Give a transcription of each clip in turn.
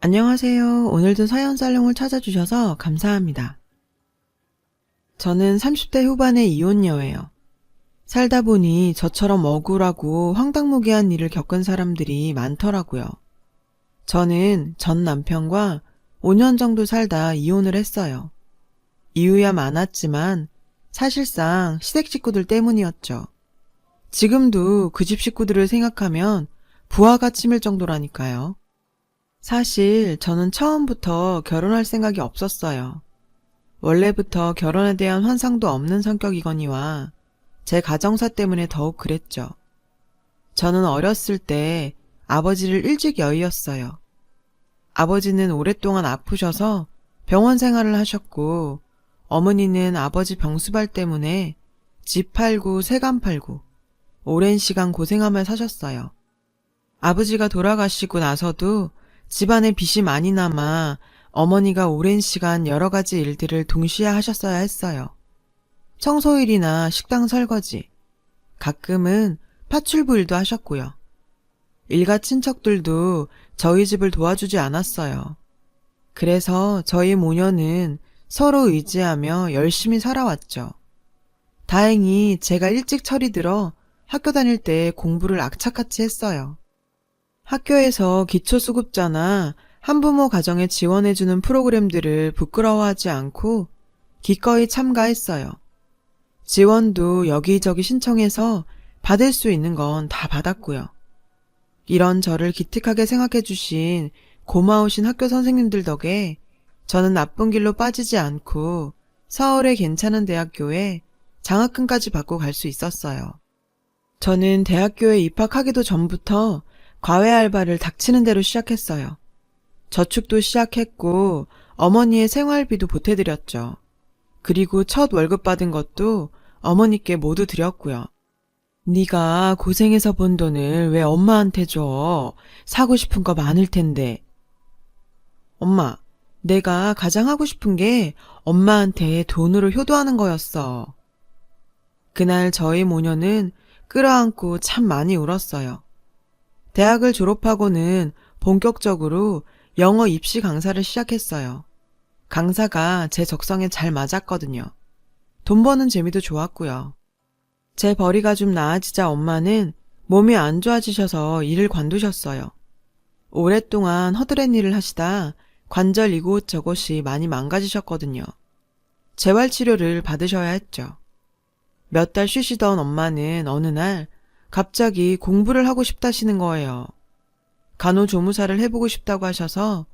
안녕하세요. 오늘도 사연 살롱을 찾아주셔서 감사합니다. 저는 30대 후반의 이혼녀예요. 살다 보니 저처럼 억울하고 황당무계한 일을 겪은 사람들이 많더라고요. 저는 전 남편과 5년 정도 살다 이혼을 했어요. 이유야 많았지만 사실상 시댁 식구들 때문이었죠. 지금도 그 집 식구들을 생각하면 부하가 치밀 정도라니까요. 사실 저는 처음부터 결혼할 생각이 없었어요. 원래부터 결혼에 대한 환상도 없는 성격이거니와 제 가정사 때문에 더욱 그랬죠. 저는 어렸을 때 아버지를 일찍 여의었어요. 아버지는 오랫동안 아프셔서 병원 생활을 하셨고, 어머니는 아버지 병수발 때문에 집 팔고 세간 팔고 오랜 시간 고생하며 사셨어요. 아버지가 돌아가시고 나서도 집안에 빚이 많이 남아 어머니가 오랜 시간 여러 가지 일들을 동시에 하셨어야 했어요. 청소일이나 식당 설거지, 가끔은 파출부 일도 하셨고요. 일가 친척들도 저희 집을 도와주지 않았어요. 그래서 저희 모녀는 서로 의지하며 열심히 살아왔죠. 다행히 제가 일찍 철이 들어 학교 다닐 때 공부를 악착같이 했어요. 학교에서 기초수급자나 한부모 가정에 지원해주는 프로그램들을 부끄러워하지 않고 기꺼이 참가했어요. 지원도 여기저기 신청해서 받을 수 있는 건 다 받았고요. 이런 저를 기특하게 생각해 주신 고마우신 학교 선생님들 덕에 저는 나쁜 길로 빠지지 않고 서울의 괜찮은 대학교에 장학금까지 받고 갈 수 있었어요. 저는 대학교에 입학하기도 전부터 과외 알바를 닥치는 대로 시작했어요. 저축도 시작했고 어머니의 생활비도 보태드렸죠. 그리고 첫 월급 받은 것도 어머니께 모두 드렸고요. 네가 고생해서 번 돈을 왜 엄마한테 줘? 사고 싶은 거 많을 텐데. 엄마, 내가 가장 하고 싶은 게 엄마한테 돈으로 효도하는 거였어. 그날 저희 모녀는 끌어안고 참 많이 울었어요. 대학을 졸업하고는 본격적으로 영어 입시 강사를 시작했어요. 강사가 제 적성에 잘 맞았거든요. 돈 버는 재미도 좋았고요. 제 벌이가 좀 나아지자 엄마는 몸이 안 좋아지셔서 일을 관두셨어요. 오랫동안 허드렛 일을 하시다 관절 이곳저곳이 많이 망가지셨거든요. 재활치료를 받으셔야 했죠. 몇 달 쉬시던 엄마는 어느 날 갑자기 공부를 하고 싶다시는 거예요. 간호조무사를 해보고 싶다고 하셔서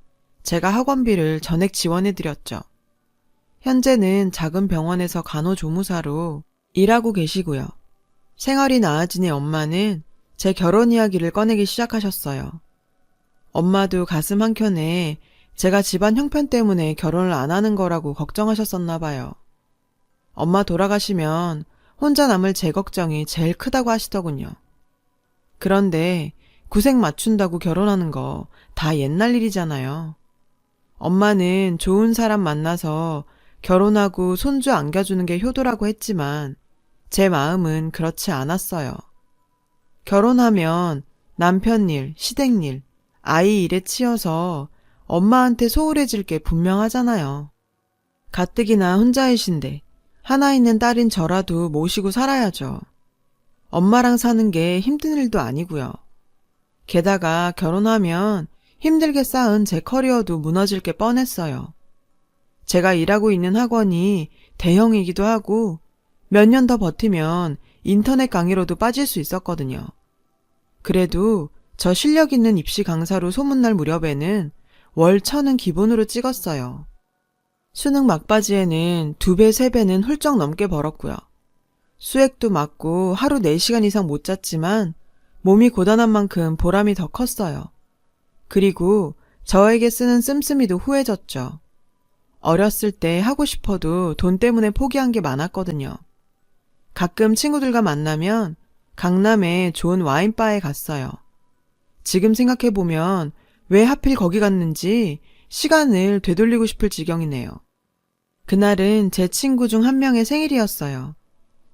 제가 학원비를 전액 지원해드렸죠. 현재는 작은 병원에서 간호조무사로 일하고 계시고요. 생활이 나아지니 엄마는 제 결혼 이야기를 꺼내기 시작하셨어요. 엄마도 가슴 한켠에 제가 집안 형편 때문에 결혼을 안 하는 거라고 걱정하셨었나 봐요. 엄마 돌아가시면 혼자 남을 제 걱정이 제일 크다고 하시더군요. 그런데 구색 맞춘다고 결혼하는 거 다 옛날 일이잖아요. 엄마는 좋은 사람 만나서 결혼하고 손주 안겨주는 게 효도라고 했지만 제 마음은 그렇지 않았어요. 결혼하면 남편 일, 시댁 일, 아이 일에 치여서 엄마한테 소홀해질 게 분명하잖아요. 가뜩이나 혼자이신데 하나 있는 딸인 저라도 모시고 살아야죠. 엄마랑 사는 게 힘든 일도 아니고요. 게다가 결혼하면 힘들게 쌓은 제 커리어도 무너질 게 뻔했어요. 제가 일하고 있는 학원이 대형이기도 하고 몇 년 더 버티면 인터넷 강의로도 빠질 수 있었거든요. 그래도 저 실력 있는 입시 강사로 소문날 무렵에는 월 1,000은 기본으로 찍었어요. 수능 막바지에는 2배, 3배는 훌쩍 넘게 벌었고요. 수액도 맞고 하루 4시간 이상 못 잤지만 몸이 고단한 만큼 보람이 더 컸어요. 그리고 저에게 쓰는 씀씀이도 후해졌죠. 어렸을 때 하고 싶어도 돈 때문에 포기한 게 많았거든요. 가끔 친구들과 만나면 강남에 좋은 와인바에 갔어요. 지금 생각해보면 왜 하필 거기 갔는지 시간을 되돌리고 싶을 지경이네요. 그날은 제 친구 중 한 명의 생일이었어요.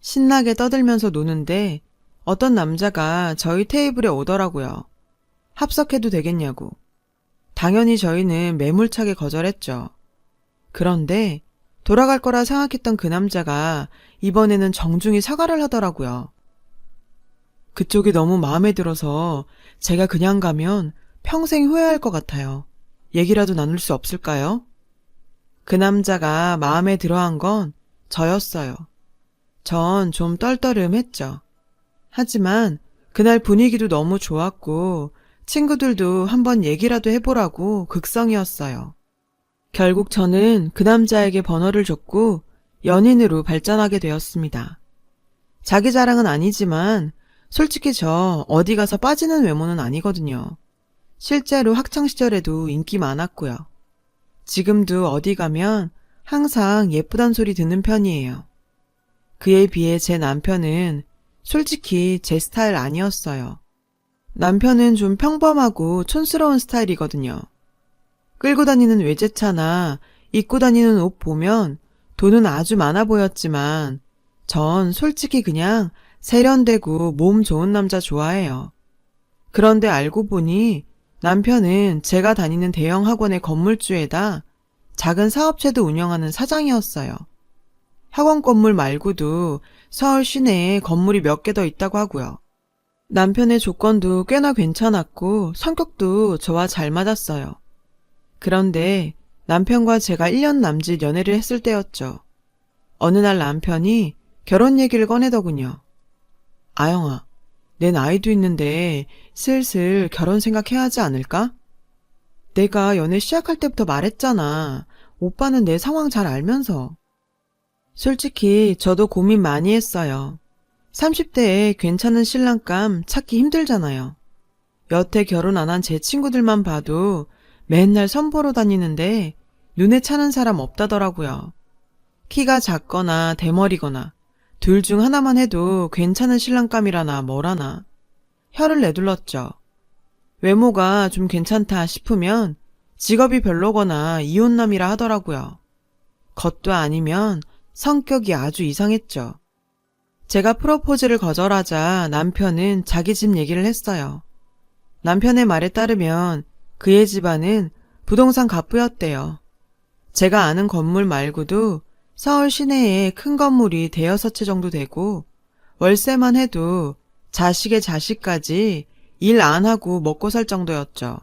신나게 떠들면서 노는데 어떤 남자가 저희 테이블에 오더라고요. 합석해도 되겠냐고. 당연히 저희는 매몰차게 거절했죠. 그런데 돌아갈 거라 생각했던 그 남자가 이번에는 정중히 사과를 하더라고요. 그쪽이 너무 마음에 들어서 제가 그냥 가면 평생 후회할 것 같아요. 얘기라도 나눌 수 없을까요? 그 남자가 마음에 들어한 건 저였어요. 전 좀 떨떠름했죠. 하지만 그날 분위기도 너무 좋았고 친구들도 한번 얘기라도 해보라고 극성이었어요. 결국 저는 그 남자에게 번호를 줬고 연인으로 발전하게 되었습니다. 자기 자랑은 아니지만 솔직히 저 어디 가서 빠지는 외모는 아니거든요. 실제로 학창시절에도 인기 많았고요. 지금도 어디 가면 항상 예쁘단 소리 듣는 편이에요. 그에 비해 제 남편은 솔직히 제 스타일 아니었어요. 남편은 좀 평범하고 촌스러운 스타일이거든요. 끌고 다니는 외제차나 입고 다니는 옷 보면 돈은 아주 많아 보였지만 전 솔직히 그냥 세련되고 몸 좋은 남자 좋아해요. 그런데 알고 보니 남편은 제가 다니는 대형 학원의 건물주에다 작은 사업체도 운영하는 사장이었어요. 학원 건물 말고도 서울 시내에 건물이 몇 개 더 있다고 하고요. 남편의 조건도 꽤나 괜찮았고 성격도 저와 잘 맞았어요. 그런데 남편과 제가 1년 남짓 연애를 했을 때였죠. 어느 날 남편이 결혼 얘기를 꺼내더군요. 아영아, 내 나이도 있는데 슬슬 결혼 생각해야 하지 않을까? 내가 연애 시작할 때부터 말했잖아. 오빠는 내 상황 잘 알면서. 솔직히 저도 고민 많이 했어요. 30대에 괜찮은 신랑감 찾기 힘들잖아요. 여태 결혼 안 한 제 친구들만 봐도 맨날 선보러 다니는데 눈에 차는 사람 없다더라고요. 키가 작거나 대머리거나 둘 중 하나만 해도 괜찮은 신랑감이라나 뭐라나. 혀를 내둘렀죠. 외모가 좀 괜찮다 싶으면 직업이 별로거나 이혼남이라 하더라고요. 겉도 아니면 성격이 아주 이상했죠. 제가 프로포즈를 거절하자 남편은 자기 집 얘기를 했어요. 남편의 말에 따르면 그의 집안은 부동산 갑부였대요. 제가 아는 건물 말고도 서울 시내에 큰 건물이 대여섯 채 정도 되고 월세만 해도 자식의 자식까지 일 안 하고 먹고 살 정도였죠.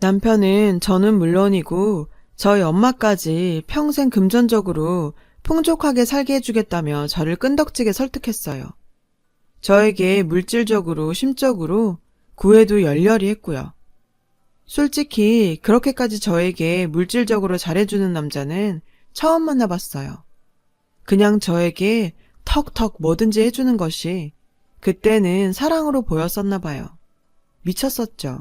남편은 저는 물론이고 저희 엄마까지 평생 금전적으로 풍족하게 살게 해주겠다며 저를 끈덕지게 설득했어요. 저에게 물질적으로 심적으로 구애도 열렬히 했고요. 솔직히 그렇게까지 저에게 물질적으로 잘해주는 남자는 처음 만나봤어요. 그냥 저에게 턱턱 뭐든지 해주는 것이 그때는 사랑으로 보였었나 봐요. 미쳤었죠.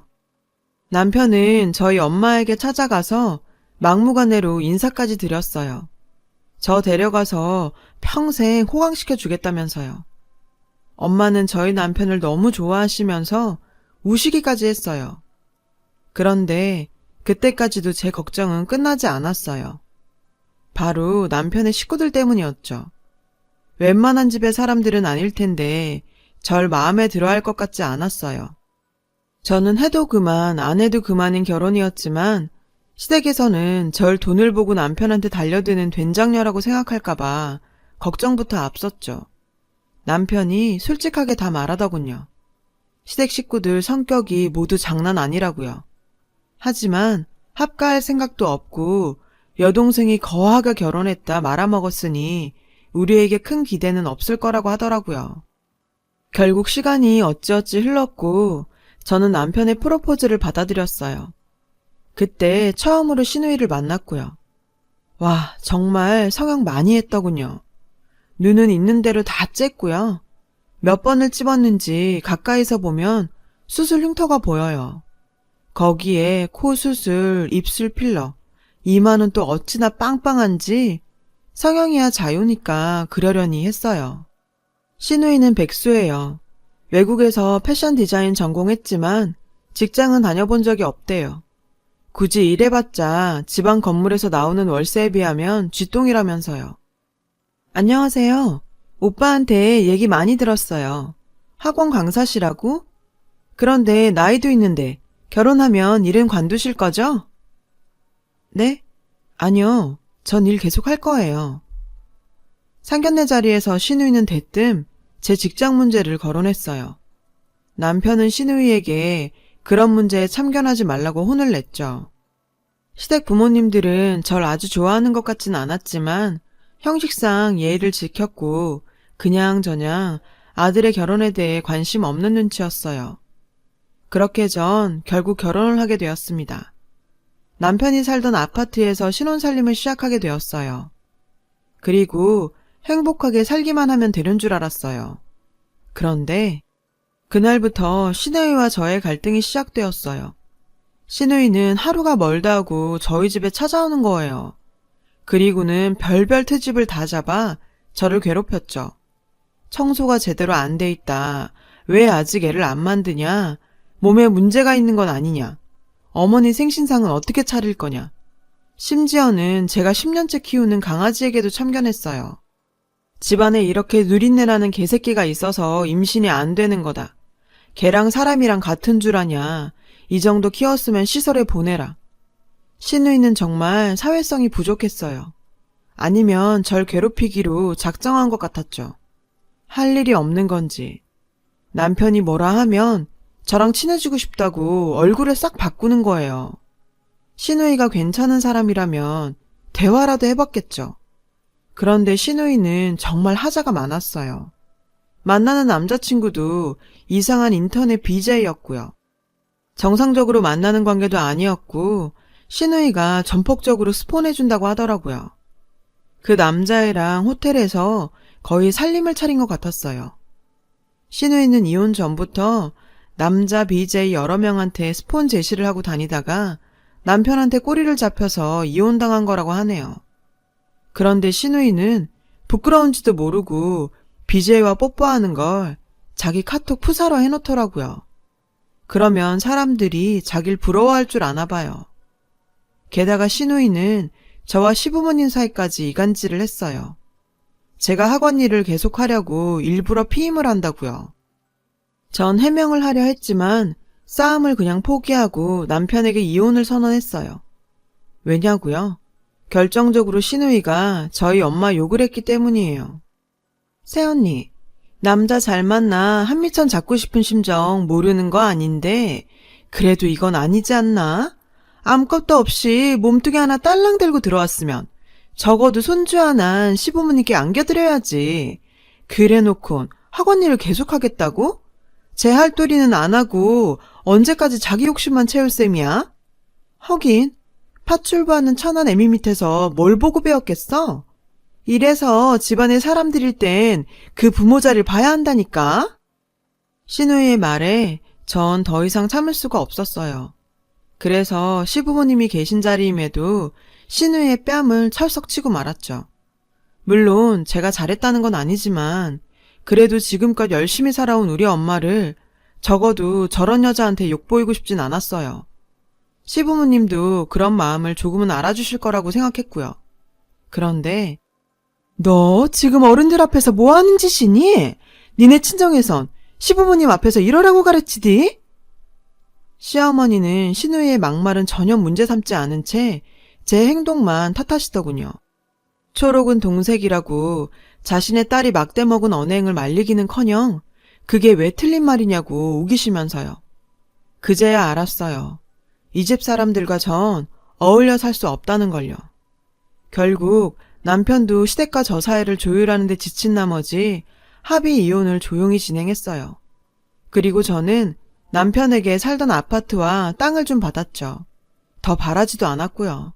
남편은 저희 엄마에게 찾아가서 막무가내로 인사까지 드렸어요. 저 데려가서 평생 호강시켜 주겠다면서요. 엄마는 저희 남편을 너무 좋아하시면서 우시기까지 했어요. 그런데 그때까지도 제 걱정은 끝나지 않았어요. 바로 남편의 식구들 때문이었죠. 웬만한 집의 사람들은 아닐 텐데 절 마음에 들어할 것 같지 않았어요. 저는 해도 그만 안 해도 그만인 결혼이었지만 시댁에서는 절 돈을 보고 남편한테 달려드는 된장녀라고 생각할까봐 걱정부터 앞섰죠. 남편이 솔직하게 다 말하더군요. 시댁 식구들 성격이 모두 장난 아니라고요. 하지만 합가할 생각도 없고 여동생이 거하게 결혼했다 말아먹었으니 우리에게 큰 기대는 없을 거라고 하더라고요. 결국 시간이 어찌어찌 흘렀고 저는 남편의 프로포즈를 받아들였어요. 그때 처음으로 시누이를 만났고요. 와, 정말 성형 많이 했더군요. 눈은 있는 대로 다 쬐고요. 몇 번을 찝었는지 가까이서 보면 수술 흉터가 보여요. 거기에 코 수술, 입술 필러, 이마는 또 어찌나 빵빵한지 성형이야 자유니까 그러려니 했어요. 시누이는 백수예요. 외국에서 패션 디자인 전공했지만 직장은 다녀본 적이 없대요. 굳이 일해봤자 지방 건물에서 나오는 월세에 비하면 쥐똥이라면서요. 안녕하세요. 오빠한테 얘기 많이 들었어요. 학원 강사시라고? 그런데 나이도 있는데 결혼하면 일은 관두실 거죠? 네? 아니요. 전 일 계속 할 거예요. 상견례 자리에서 시누이는 대뜸 제 직장 문제를 거론했어요. 남편은 시누이에게 그런 문제에 참견하지 말라고 혼을 냈죠. 시댁 부모님들은 절 아주 좋아하는 것 같진 않았지만 형식상 예의를 지켰고 그냥저냥 아들의 결혼에 대해 관심 없는 눈치였어요. 그렇게 전 결국 결혼을 하게 되었습니다. 남편이 살던 아파트에서 신혼살림을 시작하게 되었어요. 그리고 행복하게 살기만 하면 되는 줄 알았어요. 그런데 그날부터 시누이와 저의 갈등이 시작되었어요. 시누이는 하루가 멀다 하고 저희 집에 찾아오는 거예요. 그리고는 별별 트집을 다 잡아 저를 괴롭혔죠. 청소가 제대로 안 돼 있다. 왜 아직 애를 안 만드냐? 몸에 문제가 있는 건 아니냐? 어머니 생신상은 어떻게 차릴 거냐? 심지어는 제가 10년째 키우는 강아지에게도 참견했어요. 집안에 이렇게 누린내라는 개새끼가 있어서 임신이 안 되는 거다. 걔랑 사람이랑 같은 줄 아냐. 이 정도 키웠으면 시설에 보내라. 시누이는 정말 사회성이 부족했어요. 아니면 절 괴롭히기로 작정한 것 같았죠. 할 일이 없는 건지. 남편이 뭐라 하면 저랑 친해지고 싶다고 얼굴을 싹 바꾸는 거예요. 시누이가 괜찮은 사람이라면 대화라도 해봤겠죠. 그런데 시누이는 정말 하자가 많았어요. 만나는 남자친구도 이상한 인터넷 BJ였고요. 정상적으로 만나는 관계도 아니었고 시누이가 전폭적으로 스폰해준다고 하더라고요. 그 남자애랑 호텔에서 거의 살림을 차린 것 같았어요. 시누이는 이혼 전부터 남자 BJ 여러 명한테 스폰 제시를 하고 다니다가 남편한테 꼬리를 잡혀서 이혼당한 거라고 하네요. 그런데 시누이는 부끄러운지도 모르고 BJ와 뽀뽀하는 걸 자기 카톡 프사로 해놓더라고요. 그러면 사람들이 자길 부러워할 줄 아나 봐요. 게다가 시누이는 저와 시부모님 사이까지 이간질을 했어요. 제가 학원 일을 계속하려고 일부러 피임을 한다고요. 전 해명을 하려 했지만 싸움을 그냥 포기하고 남편에게 이혼을 선언했어요. 왜냐고요? 결정적으로 시누이가 저희 엄마 욕을 했기 때문이에요. 새언니, 남자 잘 만나 한미천 잡고 싶은 심정 모르는 거 아닌데 그래도 이건 아니지 않나? 아무것도 없이 몸뚱이 하나 딸랑 들고 들어왔으면 적어도 손주 하나 시부모님께 안겨드려야지. 그래놓곤 학원 일을 계속하겠다고? 제 할도리는 안 하고 언제까지 자기 욕심만 채울 셈이야? 하긴 팥줄바는 천한 애미 밑에서 뭘 보고 배웠겠어? 이래서 집안에 사람들일 땐 그 부모 자리를 봐야 한다니까? 시누이의 말에 전 더 이상 참을 수가 없었어요. 그래서 시부모님이 계신 자리임에도 시누이의 뺨을 철썩 치고 말았죠. 물론 제가 잘했다는 건 아니지만 그래도 지금껏 열심히 살아온 우리 엄마를 적어도 저런 여자한테 욕보이고 싶진 않았어요. 시부모님도 그런 마음을 조금은 알아주실 거라고 생각했고요. 그런데 너 지금 어른들 앞에서 뭐 하는 짓이니? 니네 친정에선 시부모님 앞에서 이러라고 가르치디? 시어머니는 시누이의 막말은 전혀 문제 삼지 않은 채 제 행동만 탓하시더군요. 초록은 동색이라고 자신의 딸이 막대 먹은 언행을 말리기는커녕 그게 왜 틀린 말이냐고 우기시면서요. 그제야 알았어요. 이 집 사람들과 전 어울려 살 수 없다는 걸요. 결국 남편도 시댁과 저 사이를 조율하는 데 지친 나머지 합의 이혼을 조용히 진행했어요. 그리고 저는 남편에게 살던 아파트와 땅을 좀 받았죠. 더 바라지도 않았고요.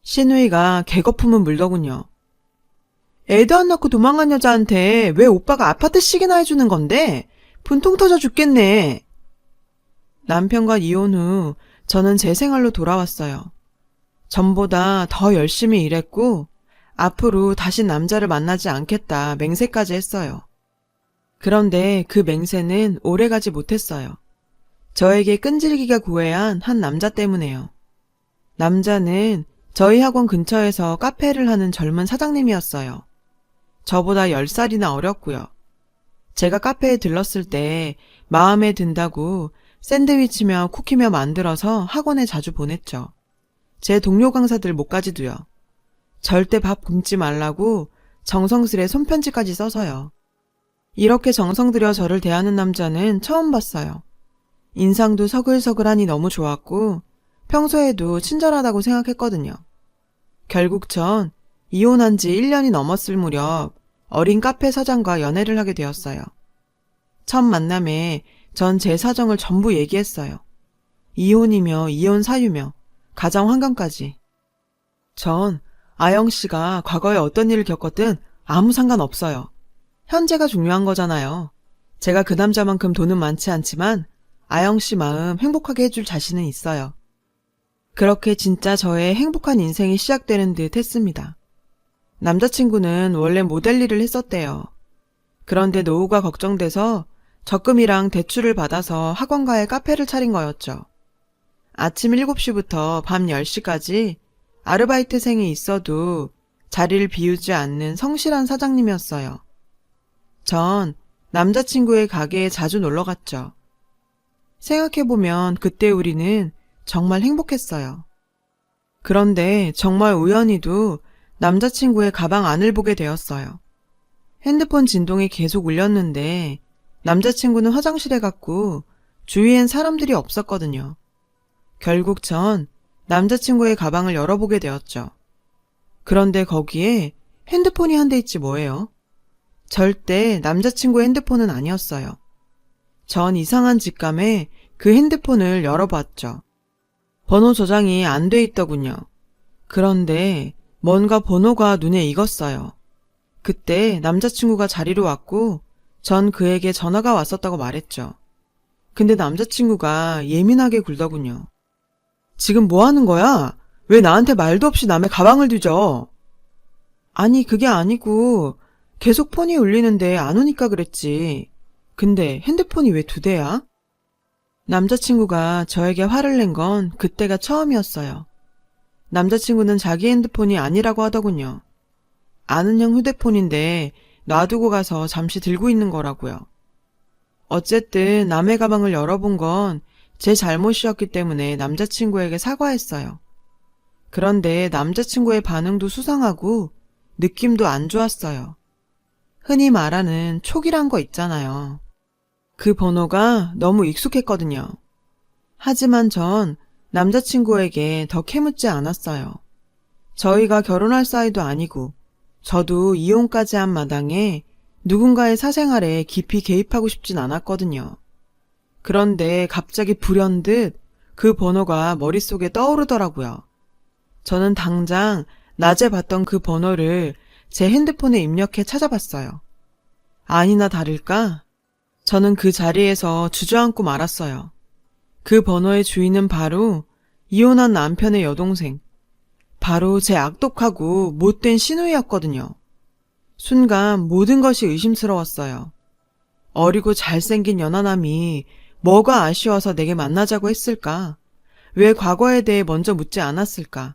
시누이가 개거품은 물더군요. 애도 안 낳고 도망간 여자한테 왜 오빠가 아파트씩이나 해주는 건데? 분통 터져 죽겠네. 남편과 이혼 후 저는 제 생활로 돌아왔어요. 전보다 더 열심히 일했고 앞으로 다시 남자를 만나지 않겠다 맹세까지 했어요. 그런데 그 맹세는 오래가지 못했어요. 저에게 끈질기게 구애한 한 남자 때문에요. 남자는 저희 학원 근처에서 카페를 하는 젊은 사장님이었어요. 저보다 10살이나 어렸고요. 제가 카페에 들렀을 때 마음에 든다고 샌드위치며 쿠키며 만들어서 학원에 자주 보냈죠. 제 동료 강사들 목까지도요. 절대 밥 굶지 말라고 정성스레 손편지까지 써서요. 이렇게 정성 들여 저를 대하는 남자는 처음 봤어요. 인상도 서글서글하니 너무 좋았고 평소에도 친절하다고 생각했거든요. 결국 전 이혼한 지 1년이 넘었을 무렵 어린 카페 사장과 연애를 하게 되었어요. 첫 만남에 전 제 사정을 전부 얘기했어요. 이혼이며 이혼 사유며 가정 환경까지. 전 아영 씨가 과거에 어떤 일을 겪었든 아무 상관없어요. 현재가 중요한 거잖아요. 제가 그 남자만큼 돈은 많지 않지만 아영 씨 마음 행복하게 해줄 자신은 있어요. 그렇게 진짜 저의 행복한 인생이 시작되는 듯 했습니다. 남자친구는 원래 모델 일을 했었대요. 그런데 노후가 걱정돼서 적금이랑 대출을 받아서 학원가에 카페를 차린 거였죠. 아침 7시부터 밤 10시까지 아르바이트생이 있어도 자리를 비우지 않는 성실한 사장님이었어요. 전 남자친구의 가게에 자주 놀러 갔죠. 생각해보면 그때 우리는 정말 행복했어요. 그런데 정말 우연히도 남자친구의 가방 안을 보게 되었어요. 핸드폰 진동이 계속 울렸는데 남자친구는 화장실에 갔고 주위엔 사람들이 없었거든요. 결국 전 남자친구의 가방을 열어보게 되었죠. 그런데 거기에 핸드폰이 한 대 있지 뭐예요. 절대 남자친구의 핸드폰은 아니었어요. 전 이상한 직감에 그 핸드폰을 열어봤죠. 번호 저장이 안 돼 있더군요. 그런데 뭔가 번호가 눈에 익었어요. 그때 남자친구가 자리로 왔고 전 그에게 전화가 왔었다고 말했죠. 근데 남자친구가 예민하게 굴더군요. 지금 뭐 하는 거야? 왜 나한테 말도 없이 남의 가방을 뒤져? 아니 그게 아니고 계속 폰이 울리는데 안 오니까 그랬지. 근데 핸드폰이 왜 2대야? 남자친구가 저에게 화를 낸 건 그때가 처음이었어요. 남자친구는 자기 핸드폰이 아니라고 하더군요. 아는 형 휴대폰인데 놔두고 가서 잠시 들고 있는 거라고요. 어쨌든 남의 가방을 열어본 건 제 잘못이었기 때문에 남자친구에게 사과했어요. 그런데 남자친구의 반응도 수상하고 느낌도 안 좋았어요. 흔히 말하는 촉이란 거 있잖아요. 그 번호가 너무 익숙했거든요. 하지만 전 남자친구에게 더 캐묻지 않았어요. 저희가 결혼할 사이도 아니고 저도 이혼까지 한 마당에 누군가의 사생활에 깊이 개입하고 싶진 않았거든요. 그런데 갑자기 불현듯 그 번호가 머릿속에 떠오르더라고요. 저는 당장 낮에 봤던 그 번호를 제 핸드폰에 입력해 찾아봤어요. 아니나 다를까? 저는 그 자리에서 주저앉고 말았어요. 그 번호의 주인은 바로 이혼한 남편의 여동생, 바로 제 악독하고 못된 시누이였거든요. 순간 모든 것이 의심스러웠어요. 어리고 잘생긴 연하남이 뭐가 아쉬워서 내게 만나자고 했을까? 왜 과거에 대해 먼저 묻지 않았을까?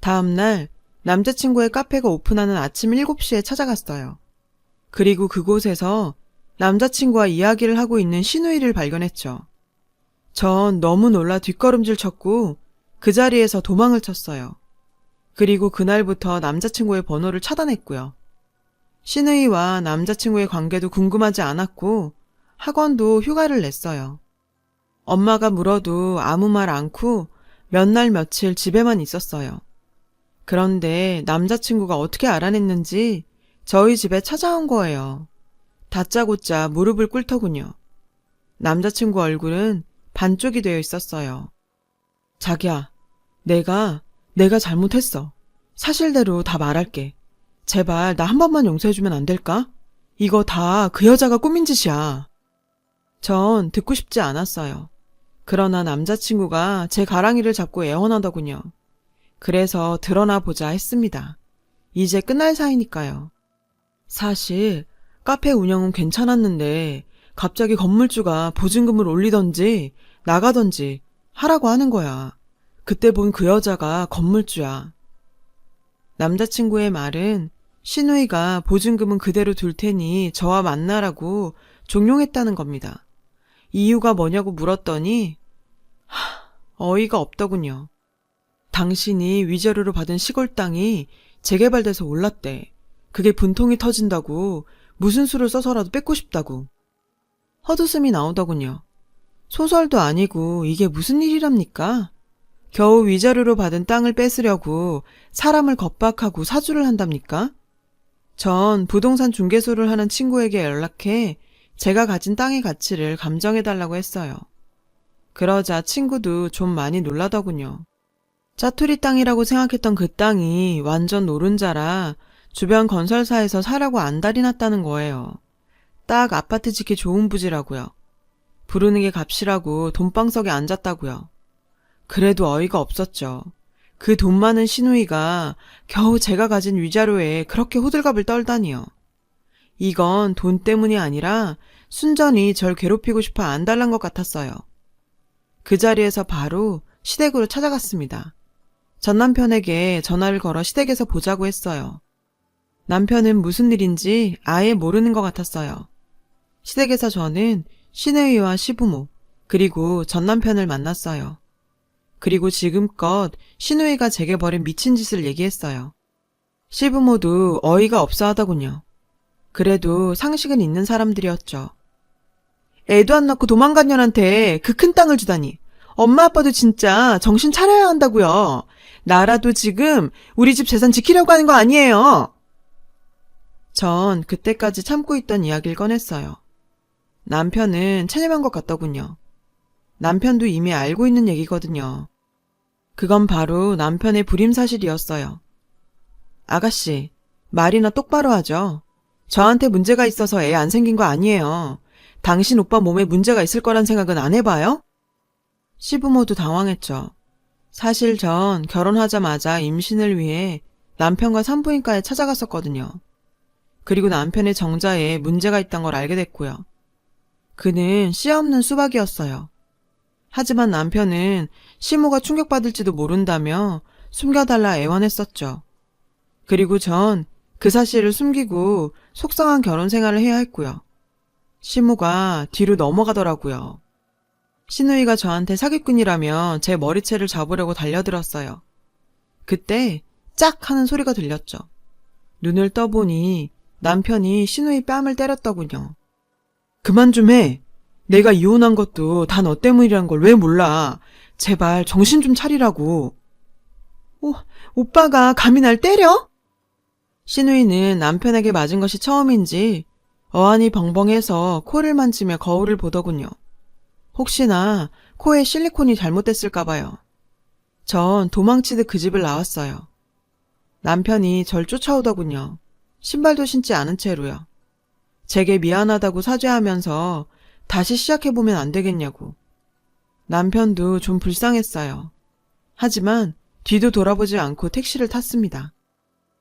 다음날 남자친구의 카페가 오픈하는 아침 7시에 찾아갔어요. 그리고 그곳에서 남자친구와 이야기를 하고 있는 시누이를 발견했죠. 전 너무 놀라 뒷걸음질 쳤고 그 자리에서 도망을 쳤어요. 그리고 그날부터 남자친구의 번호를 차단했고요. 시누이와 남자친구의 관계도 궁금하지 않았고 학원도 휴가를 냈어요. 엄마가 물어도 아무 말 않고 몇 날 며칠 집에만 있었어요. 그런데 남자친구가 어떻게 알아냈는지 저희 집에 찾아온 거예요. 다짜고짜 무릎을 꿇더군요. 남자친구 얼굴은 반쪽이 되어 있었어요. 자기야, 내가 잘못했어. 사실대로 다 말할게. 제발 나 한 번만 용서해주면 안 될까? 이거 다 그 여자가 꾸민 짓이야. 전 듣고 싶지 않았어요. 그러나 남자친구가 제 가랑이를 잡고 애원하더군요. 그래서 드러나 보자 했습니다. 이제 끝날 사이니까요. 사실 카페 운영은 괜찮았는데 갑자기 건물주가 보증금을 올리던지 나가던지 하라고 하는 거야. 그때 본 그 여자가 건물주야. 남자친구의 말은 시누이가 보증금은 그대로 둘 테니 저와 만나라고 종용했다는 겁니다. 이유가 뭐냐고 물었더니 어이가 없더군요. 당신이 위자료로 받은 시골 땅이 재개발돼서 올랐대. 그게 분통이 터진다고 무슨 수를 써서라도 뺏고 싶다고. 헛웃음이 나오더군요. 소설도 아니고 이게 무슨 일이랍니까? 겨우 위자료로 받은 땅을 뺏으려고 사람을 겁박하고 사주를 한답니까? 전 부동산 중개소를 하는 친구에게 연락해 제가 가진 땅의 가치를 감정해달라고 했어요. 그러자 친구도 좀 많이 놀라더군요. 짜투리 땅이라고 생각했던 그 땅이 완전 노른자라 주변 건설사에서 사라고 안달이 났다는 거예요. 딱 아파트 짓기 좋은 부지라고요. 부르는 게 값이라고 돈방석에 앉았다고요. 그래도 어이가 없었죠. 그 돈 많은 시누이가 겨우 제가 가진 위자료에 그렇게 호들갑을 떨다니요. 이건 돈 때문이 아니라 순전히 절 괴롭히고 싶어 안달난 것 같았어요. 그 자리에서 바로 시댁으로 찾아갔습니다. 전 남편에게 전화를 걸어 시댁에서 보자고 했어요. 남편은 무슨 일인지 아예 모르는 것 같았어요. 시댁에서 저는 시누이와 시부모, 그리고 전 남편을 만났어요. 그리고 지금껏 시누이가 제게 벌인 미친 짓을 얘기했어요. 시부모도 어이가 없어 하더군요. 그래도 상식은 있는 사람들이었죠. 애도 안 낳고 도망간 년한테 그 큰 땅을 주다니. 엄마 아빠도 진짜 정신 차려야 한다고요. 나라도 지금 우리 집 재산 지키려고 하는 거 아니에요. 전 그때까지 참고 있던 이야기를 꺼냈어요. 남편은 체념한 것 같더군요. 남편도 이미 알고 있는 얘기거든요. 그건 바로 남편의 불임사실이었어요. 아가씨, 말이나 똑바로 하죠. 저한테 문제가 있어서 애 안 생긴 거 아니에요. 당신 오빠 몸에 문제가 있을 거란 생각은 안 해봐요? 시부모도 당황했죠. 사실 전 결혼하자마자 임신을 위해 남편과 산부인과에 찾아갔었거든요. 그리고 남편의 정자에 문제가 있단 걸 알게 됐고요. 그는 씨 없는 수박이었어요. 하지만 남편은 시모가 충격받을지도 모른다며 숨겨달라 애원했었죠. 그리고 전 그 사실을 숨기고 속상한 결혼 생활을 해야 했고요. 시모가 뒤로 넘어가더라고요. 시누이가 저한테 사기꾼이라며 제 머리채를 잡으려고 달려들었어요. 그때 짝 하는 소리가 들렸죠. 눈을 떠보니 남편이 시누이 뺨을 때렸더군요. 그만 좀 해. 내가 이혼한 것도 다 너 때문이란 걸 왜 몰라. 제발 정신 좀 차리라고. 오빠가 감히 날 때려? 시누이는 남편에게 맞은 것이 처음인지 어안이 벙벙해서 코를 만지며 거울을 보더군요. 혹시나 코에 실리콘이 잘못됐을까 봐요. 전 도망치듯 그 집을 나왔어요. 남편이 절 쫓아오더군요. 신발도 신지 않은 채로요. 제게 미안하다고 사죄하면서 다시 시작해보면 안 되겠냐고. 남편도 좀 불쌍했어요. 하지만 뒤도 돌아보지 않고 택시를 탔습니다.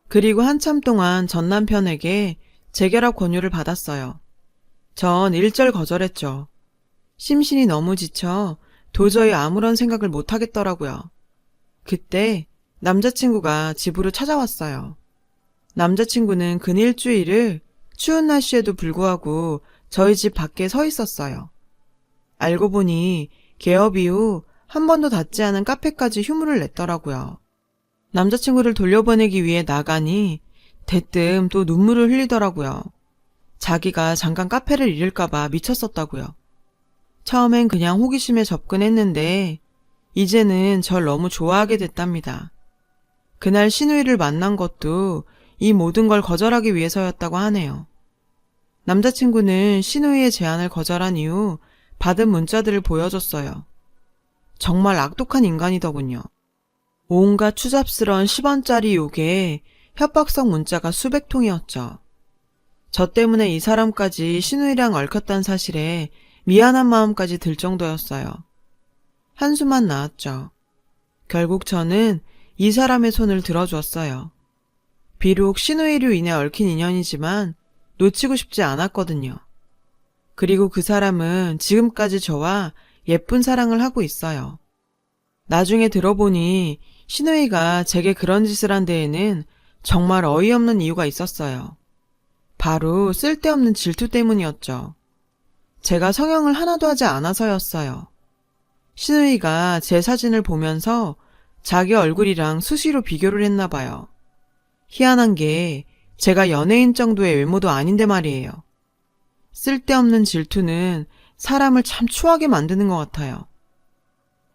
그리고 한참 동안 전 남편에게 재결합 권유를 받았어요. 전 일절 거절했죠. 심신이 너무 지쳐 도저히 아무런 생각을 못 하겠더라고요. 그때 남자친구가 집으로 찾아왔어요. 남자친구는 근 일주일을 추운 날씨에도 불구하고 저희 집 밖에 서 있었어요. 알고 보니 개업 이후 한 번도 닿지 않은 카페까지 휴무를 냈더라고요. 남자친구를 돌려보내기 위해 나가니 대뜸 또 눈물을 흘리더라고요. 자기가 잠깐 카페를 잃을까봐 미쳤었다고요. 처음엔 그냥 호기심에 접근했는데 이제는 절 너무 좋아하게 됐답니다. 그날 시누이를 만난 것도 이 모든 걸 거절하기 위해서였다고 하네요. 남자친구는 시누이의 제안을 거절한 이후 받은 문자들을 보여줬어요. 정말 악독한 인간이더군요. 온갖 추잡스러운 10원짜리 욕에 협박성 문자가 수백 통이었죠. 저 때문에 이 사람까지 시누이랑 얽혔단 사실에 미안한 마음까지 들 정도였어요. 한숨만 나왔죠. 결국 저는 이 사람의 손을 들어주었어요. 비록 시누이로 인해 얽힌 인연이지만 놓치고 싶지 않았거든요. 그리고 그 사람은 지금까지 저와 예쁜 사랑을 하고 있어요. 나중에 들어보니 시누이가 제게 그런 짓을 한 데에는 정말 어이없는 이유가 있었어요. 바로 쓸데없는 질투 때문이었죠. 제가 성형을 하나도 하지 않아서였어요. 신우이가 제 사진을 보면서 자기 얼굴이랑 수시로 비교를 했나 봐요. 희한한 게 제가 연예인 정도의 외모도 아닌데 말이에요. 쓸데없는 질투는 사람을 참 추하게 만드는 것 같아요.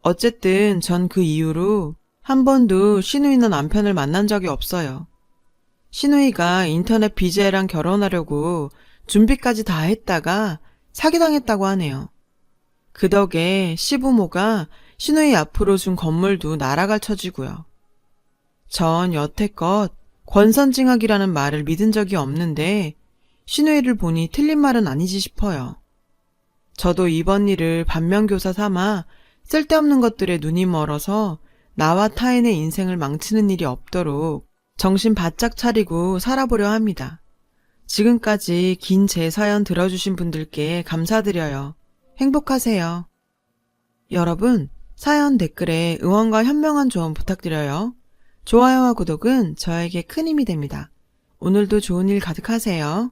어쨌든 전 그 이후로 한 번도 신우이나 남편을 만난 적이 없어요. 신우이가 인터넷 BJ랑 결혼하려고 준비까지 다 했다가 사기당했다고 하네요. 그 덕에 시부모가 신우이 앞으로 준 건물도 날아갈 처지고요. 전 여태껏 권선징악이라는 말을 믿은 적이 없는데 신우이를 보니 틀린 말은 아니지 싶어요. 저도 이번 일을 반면교사 삼아 쓸데없는 것들에 눈이 멀어서 나와 타인의 인생을 망치는 일이 없도록 정신 바짝 차리고 살아보려 합니다. 지금까지 긴 제 사연 들어주신 분들께 감사드려요. 행복하세요. 여러분, 사연 댓글에 응원과 현명한 조언 부탁드려요. 좋아요와 구독은 저에게 큰 힘이 됩니다. 오늘도 좋은 일 가득하세요.